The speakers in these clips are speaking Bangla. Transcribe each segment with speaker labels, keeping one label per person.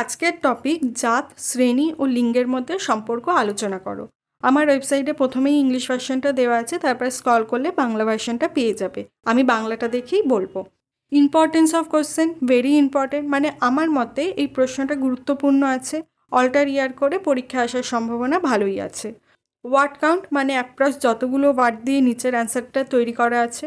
Speaker 1: আজকের টপিক জাত, শ্রেণী ও লিঙ্গের মধ্যে সম্পর্ক আলোচনা করো। আমার ওয়েবসাইটে প্রথমেই ইংলিশ ভার্সনটা দেওয়া আছে, তারপর স্ক্রল করলে বাংলা ভার্সনটা পেয়ে যাবে। আমি বাংলাটা দেখেই বলবো। Importance of question, very important. মানে আমার মতে এই প্রশ্নটা গুরুত্বপূর্ণ আছে। অল্টার ইয়ার করে পরীক্ষায় আসার সম্ভাবনা ভালোই আছে। ওয়ার্ড কাউন্ট মানে অ্যাপ্রক্স যতগুলো ওয়ার্ড দিয়ে নিচের অ্যান্সারটা তৈরি করা আছে।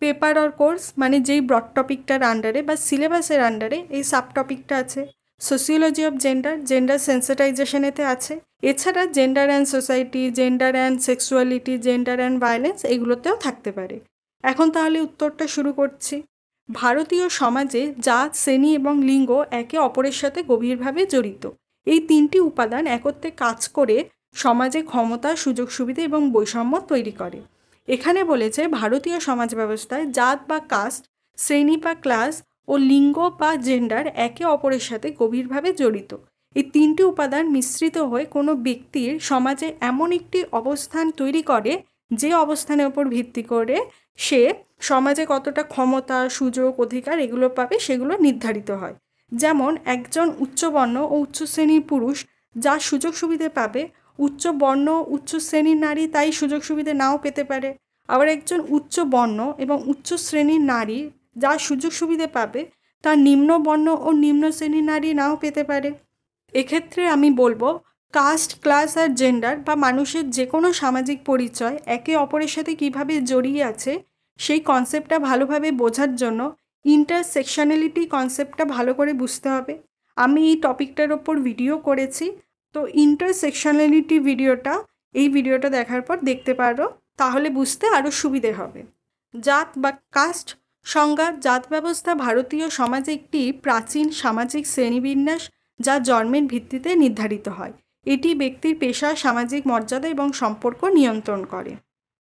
Speaker 1: পেপার অর কোর্স মানে যেই ব্রড টপিকটার আন্ডারে বা সিলেবাসের আন্ডারে এই সাব টপিকটা আছে। সোসিওলজি অফ জেন্ডার, জেন্ডার সেন্সিটাইজেশনেতে আছে। এছাড়া gender and society, gender and sexuality, gender and violence এগুলোতেও থাকতে পারে। এখন তাহলে উত্তরটা শুরু করছি। ভারতীয় সমাজে জাত, শ্রেণী এবং লিঙ্গ একে অপরের সাথে গভীরভাবে জড়িত। এই তিনটি উপাদান একত্রে কাজ করে সমাজে ক্ষমতা, সুযোগ সুবিধা এবং বৈষম্য তৈরি করে। এখানে বলেছে ভারতীয় সমাজ ব্যবস্থায় জাত বা কাস্ট, শ্রেণী বা ক্লাস ও লিঙ্গ বা জেন্ডার একে অপরের সাথে গভীরভাবে জড়িত। এই তিনটি উপাদান মিশ্রিত হয়ে কোনো ব্যক্তির সমাজে এমন একটি অবস্থান তৈরি করে যে অবস্থানের উপর ভিত্তি করে সে সমাজে কতটা ক্ষমতা, সুযোগ, অধিকার এগুলো পাবে সেগুলো নির্ধারিত হয়। যেমন একজন উচ্চবর্ণ ও উচ্চ শ্রেণীর পুরুষ যা সুযোগ সুবিধে পাবে, উচ্চ বর্ণ উচ্চ শ্রেণীর নারী তাই সুযোগ সুবিধে নাও পেতে পারে। আবার একজন উচ্চ বর্ণ এবং উচ্চ শ্রেণীর নারী যা সুযোগ সুবিধে পাবে তার নিম্ন বর্ণ ও নিম্ন শ্রেণীর নারী নাও পেতে পারে। এক্ষেত্রে আমি বলবো কাস্ট, ক্লাস আর জেন্ডার বা মানুষের যে কোনো সামাজিক পরিচয় একে অপরের সাথে কিভাবে জড়িয়ে আছে সেই কনসেপ্টটা ভালোভাবে বোঝার জন্য ইন্টারসেকশনালিটি কনসেপ্টটা ভালো করে বুঝতে হবে। আমি এই টপিকটার ওপর ভিডিও করেছি, তো ইন্টারসেকশনালিটি এই ভিডিওটা দেখার পর দেখতে পারো, তাহলে বুঝতে আরও সুবিধে হবে। জাত বা কাস্ট সংজ্ঞা: জাত ব্যবস্থা ভারতীয় সমাজে একটি প্রাচীন সামাজিক শ্রেণীবিন্যাস যা জন্মের ভিত্তিতে নির্ধারিত হয়। এটি ব্যক্তির পেশা, সামাজিক মর্যাদা এবং সম্পর্ক নিয়ন্ত্রণ করে।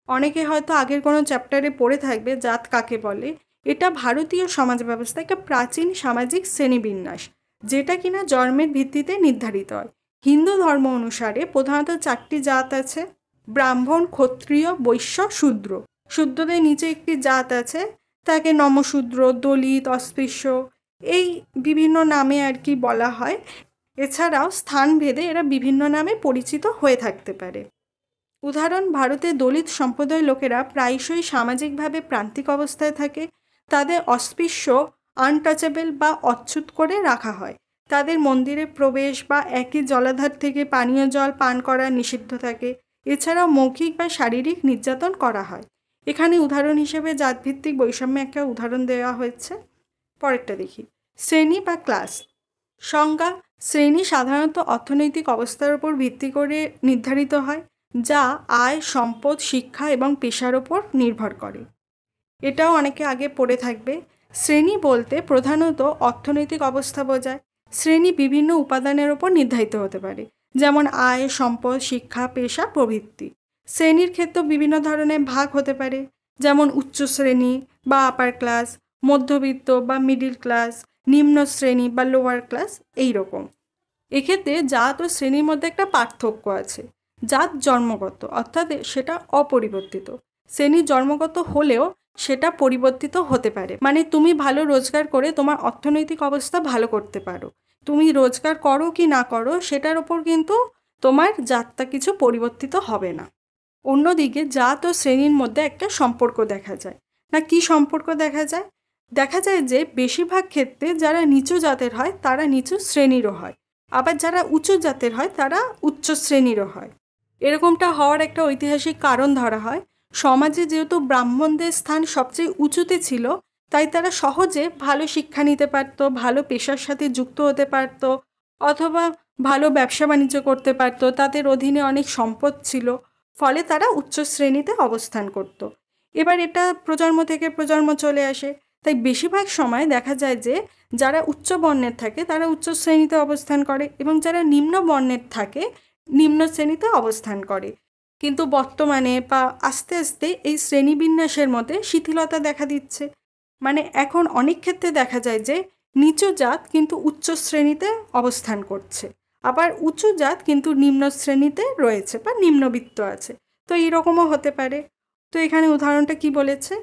Speaker 1: অনেকে হয়তো আগের কোনো চ্যাপ্টারে পড়ে থাকবে জাত কাকে বলে। এটা ভারতীয় সমাজ ব্যবস্থা একটা প্রাচীন সামাজিক শ্রেণীবিন্যাস যেটা কিনা জন্মের ভিত্তিতে নির্ধারিত হয়। হিন্দু ধর্ম অনুসারে প্রধানত 4টি জাত আছে: ব্রাহ্মণ, ক্ষত্রিয়, বৈশ্য, শূদ্র। শূদ্রদের নিচে একটি জাত আছে, তাকে নমশূদ্র, দলিত, অস্পৃশ্য এই বিভিন্ন নামে আর কি বলা হয়। এছাড়াও স্থানভেদে এরা বিভিন্ন নামে পরিচিত হয়ে থাকতে পারে। উদাহরণ: ভারতের দলিত সম্প্রদায়ের লোকেরা প্রায়শই সামাজিকভাবে প্রান্তিক অবস্থায় থাকে। তাদের অস্পৃশ্য, আনটাচেবল বা অচ্যুত করে রাখা হয়। তাদের মন্দিরে প্রবেশ বা একই জলাধার থেকে পানীয় জল পান করা নিষিদ্ধ থাকে। এছাড়াও মৌখিক বা শারীরিক নির্যাতন করা হয়। এখানে উদাহরণ হিসেবে জাতভিত্তিক বৈষম্যে একটা উদাহরণ দেওয়া হয়েছে। পরেরটা দেখি। শ্রেণী বা ক্লাস সংজ্ঞা: শ্রেণী সাধারণত অর্থনৈতিক অবস্থার উপর ভিত্তি করে নির্ধারিত হয়, যা আয়, সম্পদ, শিক্ষা এবং পেশার ওপর নির্ভর করে। এটাও অনেকে আগে পড়ে থাকবে। শ্রেণী বলতে প্রধানত অর্থনৈতিক অবস্থা বোঝায়। শ্রেণী বিভিন্ন উপাদানের ওপর নির্ধারিত হতে পারে, যেমন আয়, সম্পদ, শিক্ষা, পেশা প্রভৃতি। শ্রেণীর ক্ষেত্রে বিভিন্ন ধরনের ভাগ হতে পারে, যেমন উচ্চ শ্রেণী বা আপার ক্লাস, মধ্যবিত্ত বা মিডিল ক্লাস, নিম্ন শ্রেণী বা লোয়ার ক্লাস এইরকম। এক্ষেত্রে জাত ও শ্রেণীর মধ্যে একটা পার্থক্য আছে। জাত জন্মগত, অর্থাৎ সেটা অপরিবর্তিত। শ্রেণী জন্মগত হলেও সেটা পরিবর্তিত হতে পারে। মানে তুমি ভালো রোজগার করে তোমার অর্থনৈতিক অবস্থা ভালো করতে পারো, তুমি রোজগার করো কি না করো সেটার ওপর কিন্তু তোমার জাতটা কিছু পরিবর্তিত হবে না। অন্যদিকে জাত ও শ্রেণীর মধ্যে একটা সম্পর্ক দেখা যায়। না, কি সম্পর্ক দেখা যায়? দেখা যায় যে বেশিরভাগ ক্ষেত্রে যারা নিচু জাতের হয় তারা নিচু শ্রেণীরও হয়, আবার যারা উঁচু জাতের হয় তারা উচ্চ শ্রেণীরও হয়। এরকমটা হওয়ার একটা ঐতিহাসিক কারণ ধরা হয়। সমাজে যেহেতু ব্রাহ্মণদের স্থান সবচেয়ে উঁচুতে ছিল, তাই তারা সহজে ভালো শিক্ষা নিতে পারত, ভালো পেশার সাথে যুক্ত হতে পারত, অথবা ভালো ব্যবসা বাণিজ্য করতে পারত। তাদের অধীনে অনেক সম্পদ ছিল, ফলে তারা উচ্চ শ্রেণীতে অবস্থান করত। এবার এটা প্রজন্ম থেকে প্রজন্ম চলে আসে, তাই বেশিরভাগ সময় দেখা যায় যে যারা উচ্চ বর্ণের থাকে তারা উচ্চ শ্রেণীতে অবস্থান করে এবং যারা নিম্ন বর্ণের থাকে নিম্ন শ্রেণীতে অবস্থান করে। কিন্তু বর্তমানে বা আস্তে আস্তে এই শ্রেণীবিন্যাসের মধ্যে শিথিলতা দেখা দিচ্ছে। মানে এখন অনেক ক্ষেত্রে দেখা যায় যে নিচু জাত কিন্তু উচ্চ শ্রেণীতে অবস্থান করছে, আবার উঁচু জাত কিন্তু নিম্ন শ্রেণীতে রয়েছে বা নিম্নবিত্ত আছে। তো এইরকমও হতে পারে। তো এখানে উদাহরণটা কি বলেছে?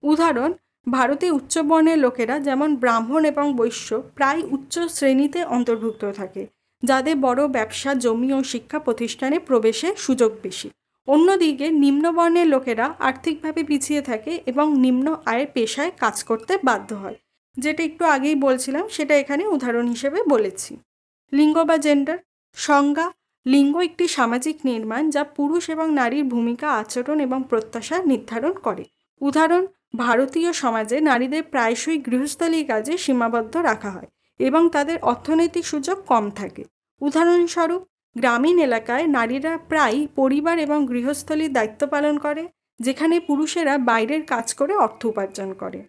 Speaker 1: উদাহরণ: ভারতে উচ্চ বর্ণের লোকেরা যেমন ব্রাহ্মণ এবং বৈশ্য প্রায় উচ্চ শ্রেণীতে অন্তর্ভুক্ত থাকে, যাদের বড় ব্যবসা, জমি ও শিক্ষা প্রতিষ্ঠানে প্রবেশের সুযোগ বেশি। অন্যদিকে নিম্নবর্ণের লোকেরা আর্থিকভাবে পিছিয়ে থাকে এবং নিম্ন আয়ের পেশায় কাজ করতে বাধ্য হয়। যেটা একটু আগেই বলছিলাম সেটা এখানে উদাহরণ হিসেবে বলেছি। লিঙ্গ বা জেন্ডার। সংজ্ঞা: লিঙ্গ একটি সামাজিক নির্মাণ যা পুরুষ এবং নারীর ভূমিকা, আচরণ এবং প্রত্যাশা নির্ধারণ করে। উদাহরণ: ভারতীয় সমাজে নারীদের প্রায়শই গৃহস্থালী কাজে সীমাবদ্ধ রাখা হয় এবং তাদের অর্থনৈতিক সুযোগ কম থাকে। উদাহরণস্বরূপ, গ্রামীণ এলাকায় নারীরা প্রায় পরিবার এবং গৃহস্থলীর দায়িত্ব পালন করে, যেখানে পুরুষেরা বাইরের কাজ করে অর্থ উপার্জন করে।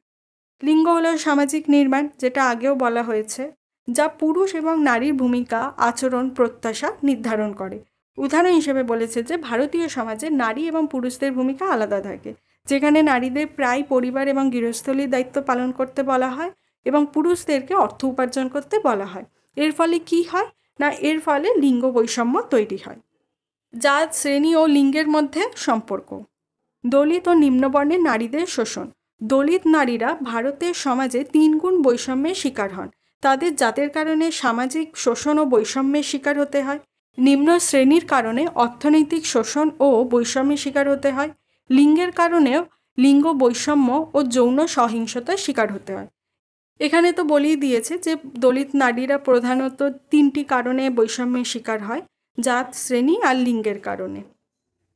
Speaker 1: লিঙ্গ হলো সামাজিক নির্মাণ, যেটা আগেও বলা হয়েছে, যা পুরুষ এবং নারীর ভূমিকা, আচরণ, প্রত্যাশা নির্ধারণ করে। উদাহরণ হিসেবে বলেছে যে ভারতীয় সমাজে নারী এবং পুরুষদের ভূমিকা আলাদা থাকে, যেখানে নারীদের প্রায় পরিবার এবং গৃহস্থলীর দায়িত্ব পালন করতে বলা হয় এবং পুরুষদেরকে অর্থ উপার্জন করতে বলা হয়। এর ফলে কি হয় না, এর ফলে লিঙ্গ বৈষম্য তৈরি হয়। জাত, শ্রেণী ও লিঙ্গের মধ্যে সম্পর্ক। দলিত ও নিম্নবর্ণের নারীদের শোষণ। দলিত নারীরা ভারতের সমাজে 3 গুণ বৈষম্যের শিকার হন। তাদের জাতের কারণে সামাজিক শোষণ ও বৈষম্যের শিকার হতে হয়। নিম্ন শ্রেণীর কারণে অর্থনৈতিক শোষণ ও বৈষম্যের শিকার হতে হয়। লিঙ্গের কারণেও লিঙ্গ বৈষম্য ও যৌন সহিংসতার শিকার হতে হয়। এখানে তো বলেই দিয়েছে যে দলিত নারীরা প্রধানত 3টি কারণে বৈষম্যের শিকার হয়: জাত, শ্রেণী আর লিঙ্গের কারণে।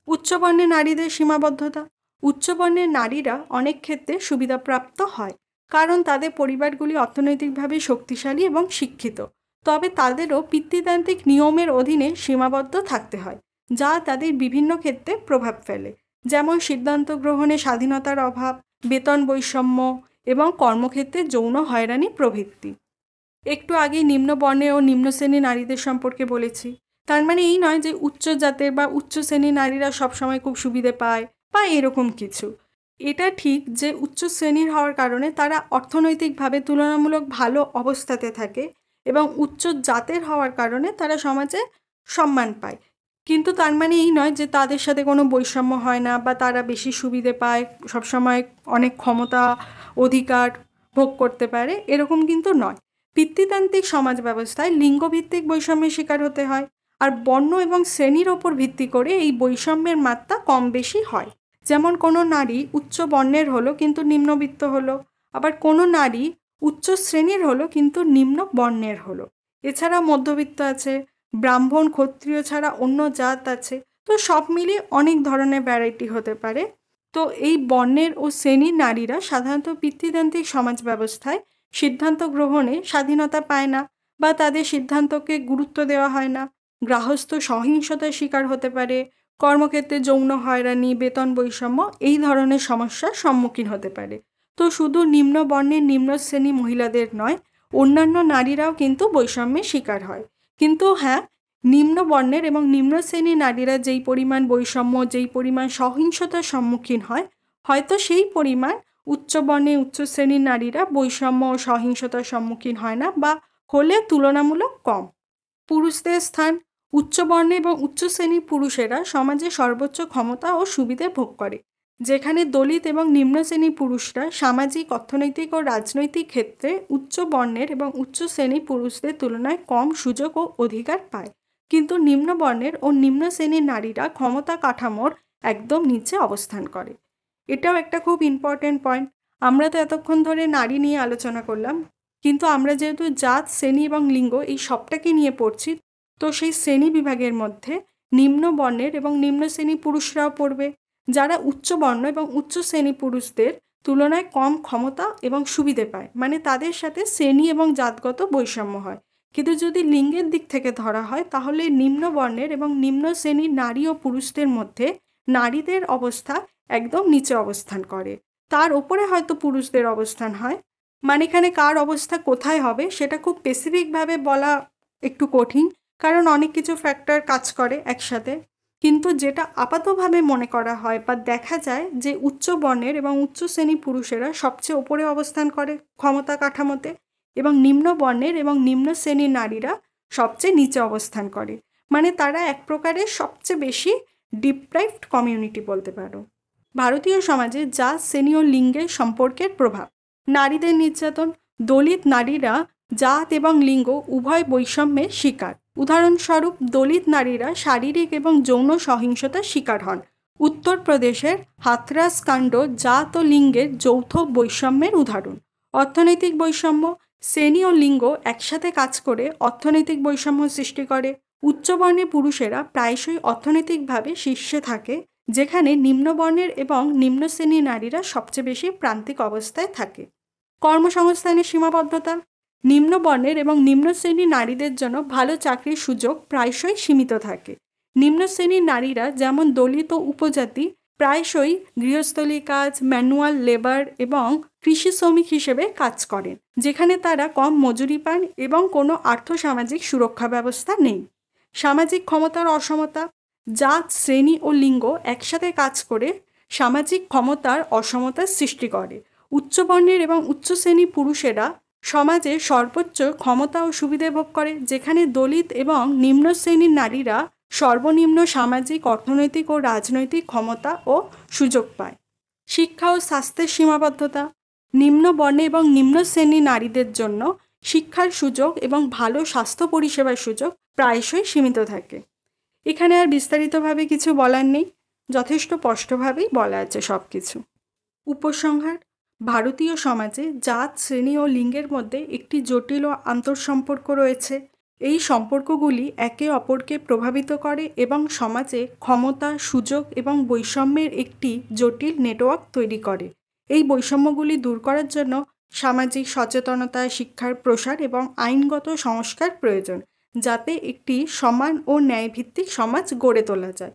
Speaker 1: উচ্চবর্ণের নারীদের সীমাবদ্ধতা। উচ্চবর্ণের নারীরা অনেক ক্ষেত্রে সুবিধাপ্রাপ্ত হয়, কারণ তাদের পরিবারগুলি অর্থনৈতিকভাবে শক্তিশালী এবং শিক্ষিত। তবে তাদেরও পিতৃতান্ত্রিক নিয়মের অধীনে সীমাবদ্ধ থাকতে হয়, যা তাদের বিভিন্ন ক্ষেত্রে প্রভাব ফেলে, যেমন সিদ্ধান্ত গ্রহণে স্বাধীনতার অভাব, বেতন বৈষম্য এবং কর্মক্ষেত্রে যৌন হয়রানি প্রভৃতি। একটু আগেই নিম্ন বর্ণের ও নিম্ন শ্রেণীর নারীদের সম্পর্কে বলেছি। তার মানে এই নয় যে উচ্চ জাতের বা উচ্চ শ্রেণীর নারীরা সবসময় খুব সুবিধে পায় বা এরকম কিছু। এটা ঠিক যে উচ্চ শ্রেণীর হওয়ার কারণে তারা অর্থনৈতিকভাবে তুলনামূলক ভালো অবস্থাতে থাকে এবং উচ্চ জাতের হওয়ার কারণে তারা সমাজে সম্মান পায়। কিন্তু তার মানে এই নয় যে তাদের সাথে কোনো বৈষম্য হয় না বা তারা বেশি সুবিধে পায়, সবসময় অনেক ক্ষমতা, অধিকার ভোগ করতে পারে, এরকম কিন্তু নয়। পিতৃতান্ত্রিক সমাজ ব্যবস্থায় লিঙ্গভিত্তিক বৈষম্যের শিকার হতে হয়, আর বর্ণ এবং শ্রেণীর ওপর ভিত্তি করে এই বৈষম্যের মাত্রা কম বেশি হয়। যেমন কোনো নারী উচ্চ বর্ণের হলো কিন্তু নিম্নবিত্ত হলো, আবার কোনো নারী উচ্চ শ্রেণীর হলো কিন্তু নিম্ন বর্ণের হলো। এছাড়া মধ্যবিত্ত আছে, ব্রাহ্মণ, ক্ষত্রিয় ছাড়া অন্য জাত আছে। তো সব মিলিয়ে অনেক ধরনের ভ্যারাইটি হতে পারে। তো এই বর্ণের ও শ্রেণীর নারীরা সাধারণত পিতৃতান্ত্রিক সমাজ ব্যবস্থায় সিদ্ধান্ত গ্রহণে স্বাধীনতা পায় না বা তাদের সিদ্ধান্তকে গুরুত্ব দেওয়া হয় না। গৃহস্থ সহিংসতার শিকার হতে পারে, কর্মক্ষেত্রে যৌন হয়রানি, বেতন বৈষম্য এই ধরনের সমস্যার সম্মুখীন হতে পারে। তো শুধু নিম্ন বর্ণের নিম্ন শ্রেণী মহিলাদের নয়, অন্যান্য নারীরাও কিন্তু বৈষম্যের শিকার হয়। কিন্তু হ্যাঁ, নিম্ন বর্ণের এবং নিম্ন শ্রেণীর নারীরা যেই পরিমাণ বৈষম্য, যেই পরিমাণ সহিংসতার সম্মুখীন হয়, হয়তো সেই পরিমাণ উচ্চ বর্ণে উচ্চ শ্রেণীর নারীরা বৈষম্য ও সহিংসতার সম্মুখীন হয় না বা হলে তুলনামূলক কম। পুরুষদের স্থান। উচ্চ বর্ণে এবং উচ্চ শ্রেণীর পুরুষেরা সমাজে সর্বোচ্চ ক্ষমতা ও সুবিধে ভোগ করে, যেখানে দলিত এবং নিম্ন শ্রেণীর পুরুষরা সামাজিক, অর্থনৈতিক ও রাজনৈতিক ক্ষেত্রে উচ্চ বর্ণের এবং উচ্চ শ্রেণীর পুরুষদের তুলনায় কম সুযোগ ও অধিকার পায়। কিন্তু নিম্ন বর্ণের ও নিম্ন শ্রেণীর নারীরা ক্ষমতা কাঠামোর একদম নিচে অবস্থান করে। এটাও একটা খুব ইম্পর্টেন্ট পয়েন্ট। আমরা তো এতক্ষণ ধরে নারী নিয়ে আলোচনা করলাম, কিন্তু আমরা যেহেতু জাত, শ্রেণী এবং লিঙ্গ এই সবটাকে নিয়ে পড়ছি, তো সেই শ্রেণী বিভাগের মধ্যে নিম্ন বর্ণের এবং নিম্ন শ্রেণী পুরুষরাও পড়বে, যারা উচ্চ বর্ণ এবং উচ্চ শ্রেণী পুরুষদের তুলনায় কম ক্ষমতা এবং সুবিধে পায়, মানে তাদের সাথে শ্রেণী এবং জাতগত বৈষম্য হয়। কিন্তু যদি লিঙ্গের দিক থেকে ধরা হয়, তাহলে নিম্ন বর্ণের এবং নিম্ন শ্রেণীর নারী ও পুরুষদের মধ্যে নারীদের অবস্থা একদম নিচে অবস্থান করে, তার ওপরে হয়তো পুরুষদের অবস্থান হয়। মানে এখানে কার অবস্থা কোথায় হবে সেটা খুব স্পেসিফিকভাবে বলা একটু কঠিন, কারণ অনেক কিছু ফ্যাক্টর কাজ করে একসাথে। কিন্তু যেটা আপাতভাবে মনে করা হয় বা দেখা যায় যে উচ্চ বর্ণের এবং উচ্চ শ্রেণী পুরুষেরা সবচেয়ে ওপরে অবস্থান করে ক্ষমতা কাঠামোতে, এবং নিম্ন বর্ণের এবং নিম্ন শ্রেণীর নারীরা সবচেয়ে নিচে অবস্থান করে। মানে তারা এক প্রকারের সবচেয়ে বেশি ডিপ্রাইভড কমিউনিটি বলতে পারো। ভারতীয় সমাজে জাত শ্রেণী ও লিঙ্গের সম্পর্কের প্রভাব। নারীদের নির্যাতন। দলিত নারীরা জাত এবং লিঙ্গ উভয় বৈষম্যের শিকার। উদাহরণস্বরূপ দলিত নারীরা শারীরিক এবং যৌন সহিংসতার শিকার হন। উত্তরপ্রদেশের হাথরাস কাণ্ড জাত ও লিঙ্গের যৌথ বৈষম্যের উদাহরণ। অর্থনৈতিক বৈষম্য। শ্রেণী ও লিঙ্গ একসাথে কাজ করে অর্থনৈতিক বৈষম্য সৃষ্টি করে। উচ্চবর্ণের পুরুষেরা প্রায়শই অর্থনৈতিকভাবে শীর্ষে থাকে, যেখানে নিম্নবর্ণের এবং নিম্ন শ্রেণীর নারীরা সবচেয়ে বেশি প্রান্তিক অবস্থায় থাকে। কর্মসংস্থানের সীমাবদ্ধতা। নিম্নবর্ণের এবং নিম্ন শ্রেণীর নারীদের জন্য ভালো চাকরির সুযোগ প্রায়শই সীমিত থাকে। নিম্ন শ্রেণীর নারীরা যেমন দলিত ও উপজাতি প্রায়শই গৃহস্থলী কাজ, ম্যানুয়াল লেবার এবং কৃষি শ্রমিক হিসেবে কাজ করেন, যেখানে তারা কম মজুরি পান এবং কোনো আর্থসামাজিক সুরক্ষা ব্যবস্থা নেই। সামাজিক ক্ষমতার অসমতা। জাত, শ্রেণী ও লিঙ্গ একসাথে কাজ করে সামাজিক ক্ষমতার অসমতার সৃষ্টি করে। উচ্চবর্ণের এবং উচ্চ শ্রেণীর পুরুষেরা সমাজে সর্বোচ্চ ক্ষমতা ও সুবিধে ভোগ করে, যেখানে দলিত এবং নিম্ন শ্রেণীর নারীরা সর্বনিম্ন সামাজিক, অর্থনৈতিক ও রাজনৈতিক ক্ষমতা ও সুযোগ পায়। শিক্ষা ও স্বাস্থ্যের সীমাবদ্ধতা। নিম্ন বর্ণে এবং নিম্ন শ্রেণীর নারীদের জন্য শিক্ষার সুযোগ এবং ভালো স্বাস্থ্য পরিষেবার সুযোগ প্রায়শই সীমিত থাকে। এখানে আর বিস্তারিতভাবে কিছু বলার নেই, যথেষ্ট স্পষ্টভাবেই বলা আছে সব কিছু। উপসংহার। ভারতীয় সমাজে জাত, শ্রেণী ও লিঙ্গের মধ্যে একটি জটিল ও আন্তঃসম্পর্ক রয়েছে। এই সম্পর্কগুলি একে অপরকে প্রভাবিত করে এবং সমাজে ক্ষমতা, সুযোগ এবং বৈষম্যের একটি জটিল নেটওয়ার্ক তৈরি করে। এই বৈষম্যগুলি দূর করার জন্য সামাজিক সচেতনতা, শিক্ষার প্রসার এবং আইনগত সংস্কার প্রয়োজন, যাতে একটি সমান ও ন্যায়ভিত্তিক সমাজ গড়ে তোলা যায়।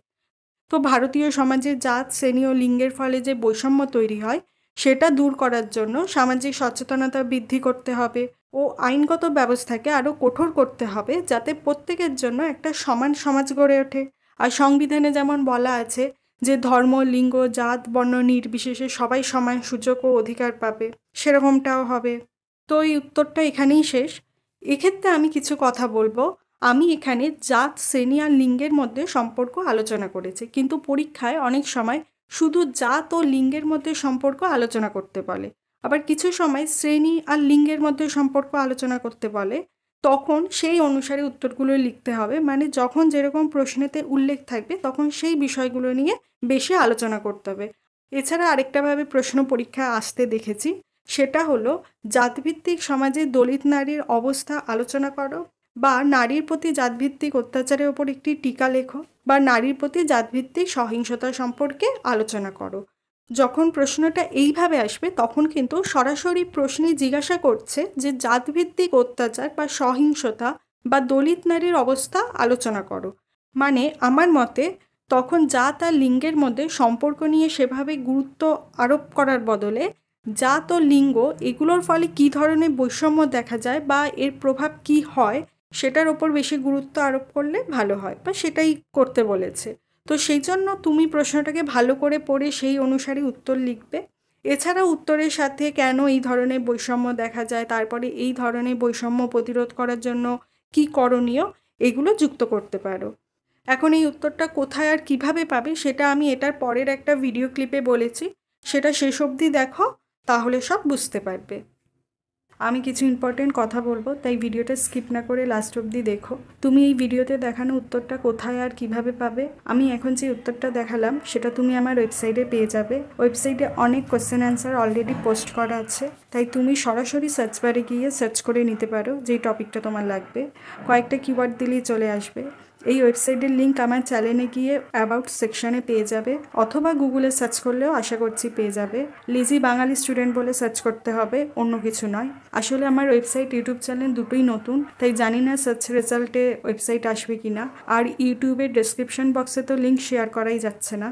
Speaker 1: তো ভারতীয় সমাজে জাত, শ্রেণী ও লিঙ্গের ফলে যে বৈষম্য তৈরি হয় সেটা দূর করার জন্য সামাজিক সচেতনতা বৃদ্ধি করতে হবে ও আইনগত ব্যবস্থাকে আরও কঠোর করতে হবে, যাতে প্রত্যেকের জন্য একটা সমান সমাজ গড়ে ওঠে। আর সংবিধানে যেমন বলা আছে যে ধর্ম, লিঙ্গ, জাত, বর্ণ নির্বিশেষে সবাই সমান সুযোগ ও অধিকার পাবে, সেরকমটাও হবে। তো এই উত্তরটা এখানেই শেষ। এক্ষেত্রে আমি কিছু কথা বলবো। আমি এখানে জাত, শ্রেণী আর লিঙ্গের মধ্যে সম্পর্ক আলোচনা করেছি, কিন্তু পরীক্ষায় অনেক সময় শুধু জাত ও লিঙ্গের মধ্যে সম্পর্ক আলোচনা করতে বলে, আবার কিছু সময় শ্রেণী আর লিঙ্গের মধ্যে সম্পর্ক আলোচনা করতে বলে। তখন সেই অনুসারে উত্তরগুলো লিখতে হবে, মানে যখন যেরকম প্রশ্নেতে উল্লেখ থাকবে তখন সেই বিষয়গুলো নিয়ে বেশি আলোচনা করতে হবে। এছাড়া আরেকটাভাবে প্রশ্ন পরীক্ষায় আসতে দেখেছি, সেটা হলো জাতভিত্তিক সমাজে দলিত নারীর অবস্থা আলোচনা করো, বা নারীর প্রতি জাতভিত্তিক অত্যাচারের ওপর একটি টিকা লেখো, বা নারীর প্রতি জাতভিত্তিক সহিংসতা সম্পর্কে আলোচনা করো। যখন প্রশ্নটা এইভাবে আসবে তখন কিন্তু সরাসরি প্রশ্নে জিজ্ঞাসা করছে যে জাতভিত্তিক অত্যাচার বা সহিংসতা বা দলিত নারীর অবস্থা আলোচনা করো। মানে আমার মতে তখন জাত আর লিঙ্গের মধ্যে সম্পর্ক নিয়ে সেভাবে গুরুত্ব আরোপ করার বদলে জাত ও লিঙ্গ এগুলোর ফলে কী ধরনের বৈষম্য দেখা যায় বা এর প্রভাব কি হয় সেটার ওপর বেশি গুরুত্ব আরোপ করলে ভালো হয়, বা সেটাই করতে বলেছে। তো সেই জন্য তুমি প্রশ্নটাকে ভালো করে পড়ে সেই অনুসারে উত্তর লিখবে। এছাড়া উত্তরের সাথে কেন এই ধরনের বৈষম্য দেখা যায়, তারপরে এই ধরনের বৈষম্য প্রতিরোধ করার জন্য কি করণীয়, এগুলো যুক্ত করতে পারো। এখন এই উত্তরটা কোথায় আর কিভাবে পাবে সেটা আমি এটার পরের একটা ভিডিও ক্লিপে বলেছি, সেটা শেষ অবধি দেখো, তাহলে সব বুঝতে পারবে। আমি কিছু ইম্পর্টেন্ট কথা বলবো, তাই ভিডিওটা স্কিপ না করে লাস্ট অবধি দেখো। তুমি এই ভিডিওতে দেখানো উত্তরটা কোথায় আর কিভাবে পাবে, আমি এখন যে উত্তরটা দেখালাম সেটা তুমি আমার ওয়েবসাইটে পেয়ে যাবে। ওয়েবসাইটে অনেক কোশ্চেন অ্যান্সার অলরেডি পোস্ট করা আছে, তাই তুমি সরাসরি সার্চ বারে গিয়ে সার্চ করে নিতে পারো যেই টপিকটা তোমার লাগবে। কয়েকটা কিওয়ার্ড দিলেই চলে আসবে। এই ওয়েবসাইটের লিঙ্ক আমার চ্যানেলে গিয়ে অ্যাবাউট সেকশনে পেয়ে যাবে, অথবা গুগলে সার্চ করলেও আশা করছি পেয়ে যাবে। লিজি বাঙালি স্টুডেন্ট বলে সার্চ করতে হবে, অন্য কিছু নয়। আসলে আমার ওয়েবসাইট, ইউটিউব চ্যানেল দুটোই নতুন, তাই জানি না সার্চ রেজাল্টে ওয়েবসাইট আসবে কি না। আর ইউটিউবের ডেসক্রিপশন বক্সে তো লিঙ্ক শেয়ার করাই যাচ্ছে না।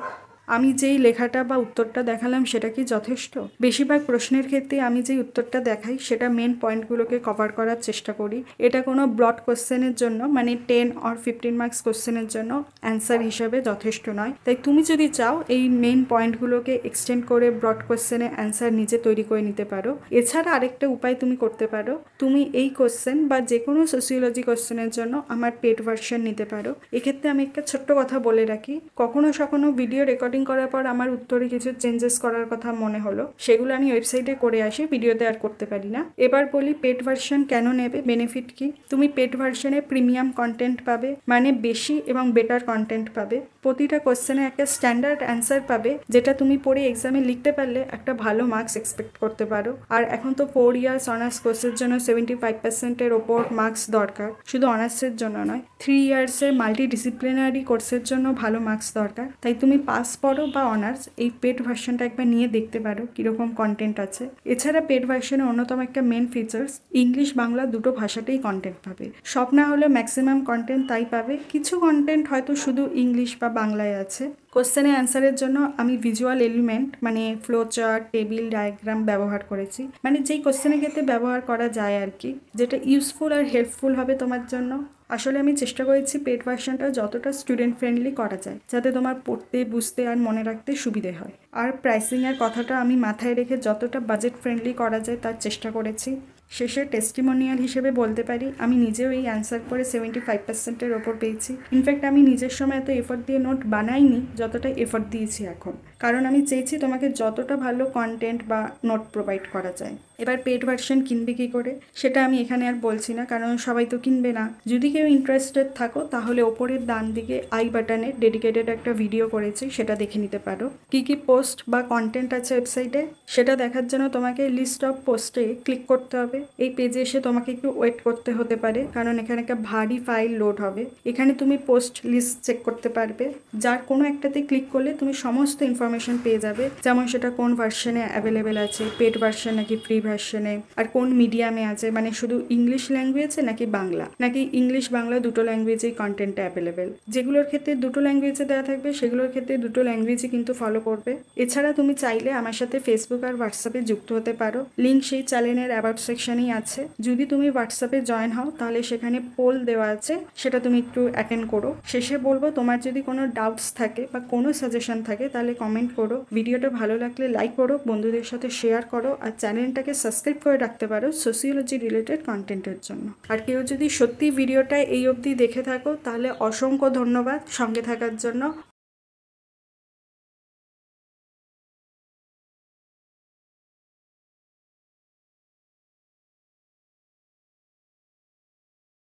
Speaker 1: আমি যেই লেখাটা বা উত্তরটা দেখালাম সেটা কি যথেষ্ট? বেশিরভাগ প্রশ্নের ক্ষেত্রে আমি যেই উত্তরটা দেখাই সেটা মেন পয়েন্টগুলোকে কভার করার চেষ্টা করি। এটা কোনো ব্রড কোশ্চেনের জন্য, মানে 10 or 15 মার্কস কোশ্চেনের জন্য অ্যান্সার হিসেবে যথেষ্ট নয়। তাই তুমি যদি চাও এই মেন পয়েন্টগুলোকে এক্সটেন্ড করে ব্রড কোশ্চেনে অ্যান্সার নিজে তৈরি করে নিতে পারো। এছাড়া আরেকটা উপায় তুমি করতে পারো, তুমি এই কোশ্চেন বা যে কোনো সোসিওলজি কোশ্চেনের জন্য আমার পেড ভার্সন নিতে পারো। এক্ষেত্রে আমি একটা ছোট্ট কথা বলে রাখি, কখনো সখনো ভিডিও রেকর্ডিং রেকর্ডিং করার পর আমার উত্তরে কিছু চেঞ্জেস করার কথা মনে হলো, সেগুলো আমি ওয়েবসাইটে করে আসি, ভিডিওতে আর করতে পারি না। এবার বলি পেড ভার্সন কেন নেবে, বেনিফিট কি। তুমি পেড ভার্সনে প্রিমিয়াম কন্টেন্ট পাবে, মানে বেশি এবং বেটার কন্টেন্ট পাবে। প্রতিটা কোশ্চেনে একটা স্ট্যান্ডার্ড অ্যান্সার পাবে, যেটা তুমি পড়ে এক্সামে লিখতে পারলে একটা ভালো মার্কস এক্সপেক্ট করতে পারো। আর এখন তো 4 ইয়ার্স অনার্স কোর্সের জন্য 75%-এর ওপর মার্কস দরকার, শুধু অনার্সের জন্য নয়। 3 ইয়ার্সের মাল্টি ডিসিপ্লিনারি কোর্সের জন্য ভালো মার্কস দরকার। তাই তুমি পাস পড়ো বা অনার্স, এই পেড ভার্সনটা একবার নিয়ে দেখতে পারো কীরকম কন্টেন্ট আছে। এছাড়া পেড ভার্সনের অন্যতম একটা মেন ফিচার্স, ইংলিশ বাংলা দুটো ভাষাতেই কন্টেন্ট পাবে। সব না হলে ম্যাক্সিমাম কন্টেন্ট তাই পাবে, কিছু কন্টেন্ট হয়তো শুধু ইংলিশ বা বাংলায় আছে। কোশ্চেনে অ্যান্সারের জন্য আমি ভিজুয়াল এলিমেন্ট মানে ফ্লো চার্ট, টেবিল, ডায়াগ্রাম ব্যবহার করেছি, মানে যেই কোশ্চেনের ক্ষেত্রে ব্যবহার করা যায় আর কি, যেটা ইউজফুল আর হেল্পফুল হবে তোমার জন্য। আসলে আমি চেষ্টা করেছি পেড ভার্সনটা যতটা স্টুডেন্ট ফ্রেন্ডলি করা যায়, যাতে তোমার পড়তে, বুঝতে আর মনে রাখতে সুবিধে হয়। আর প্রাইসিংয়ের কথাটা আমি মাথায় রেখে যতটা বাজেট ফ্রেন্ডলি করা যায় তার চেষ্টা করেছি। শেষে টেস্টিমোনিয়াল হিসেবে বলতে পারি, আমি নিজেও এই অ্যান্সার করে 75%-এর ওপর পেয়েছি। ইনফ্যাক্ট আমি নিজের সময় এত এফর্ট দিয়ে নোট বানাইনি যতটা এফর্ট দিয়েছি এখন, কারণ আমি চেয়েছি তোমাকে যতটা ভালো কন্টেন্ট বা নোট প্রোভাইড করা যায়। এবার পেড ভার্সন কিনবে কী করে সেটা আমি এখানে আর বলছি না, কারণ সবাই তো কিনবে না। যদি কেউ ইন্টারেস্টেড থাকো তাহলে ওপরের ডান দিকে আই বাটনে ডেডিকেটেড একটা ভিডিও করেছি, সেটা দেখে নিতে পারো। কী কী পোস্ট বা কন্টেন্ট আছে ওয়েবসাইটে সেটা দেখার জন্য তোমাকে লিস্ট অফ পোস্টে ক্লিক করতে হবে। এই পেজে এসে তোমাকে একটু ওয়েট করতে হতে পারে, কারণ এখানে একটা ভারী ফাইল লোড হবে। এখানে তুমি পোস্ট লিস্ট চেক করতে পারবে, যার কোনো একটাতে ক্লিক করলে তুমি সমস্ত ইনফরমেশন পেয়ে যাবে, যেমন সেটা কোন ভার্সনে অ্যাভেলেবেল আছে, পেড ভার্সন নাকি ফ্রি ভার্সনে, আর কোন মিডিয়ামে আছে, মানে শুধু ইংলিশ ল্যাঙ্গুয়েজে নাকি বাংলা, নাকি ইংলিশ বাংলা দুটো ল্যাঙ্গুয়েজেই কন্টেন্টটা অ্যাভেলেবেল। যেগুলোর ক্ষেত্রে দুটো ল্যাঙ্গুয়েজে দেওয়া থাকবে সেগুলোর ক্ষেত্রে দুটো ল্যাঙ্গুয়েজই কিন্তু ফলো করবে। এছাড়া তুমি চাইলে আমার সাথে ফেসবুক আর হোয়াটসঅ্যাপে যুক্ত হতে পারো, লিঙ্ক সেই চ্যানেলের অ্যাবাউট সেকশনেই আছে। যদি তুমি হোয়াটসঅ্যাপে জয়েন হও তাহলে সেখানে পোল দেওয়া আছে, সেটা তুমি একটু অ্যাটেন্ড করো। শেষে বলবো, তোমার যদি কোনো ডাউটস থাকে বা কোনো সাজেশন থাকে তাহলে কমেন্ট করো। ভিডিওটা ভালো লাগলে লাইক করো, বন্ধুদের সাথে শেয়ার করো, আর চ্যানেলটাকে সাবস্ক্রাইব করে রাখতে পারো সোশিওলজি রিলেটেড কন্টেন্টের জন্য। আর কেউ যদি সত্যি ভিডিওটা এই অবধি দেখে থাকো তাহলে অসংখ্য ধন্যবাদ সঙ্গে থাকার জন্য।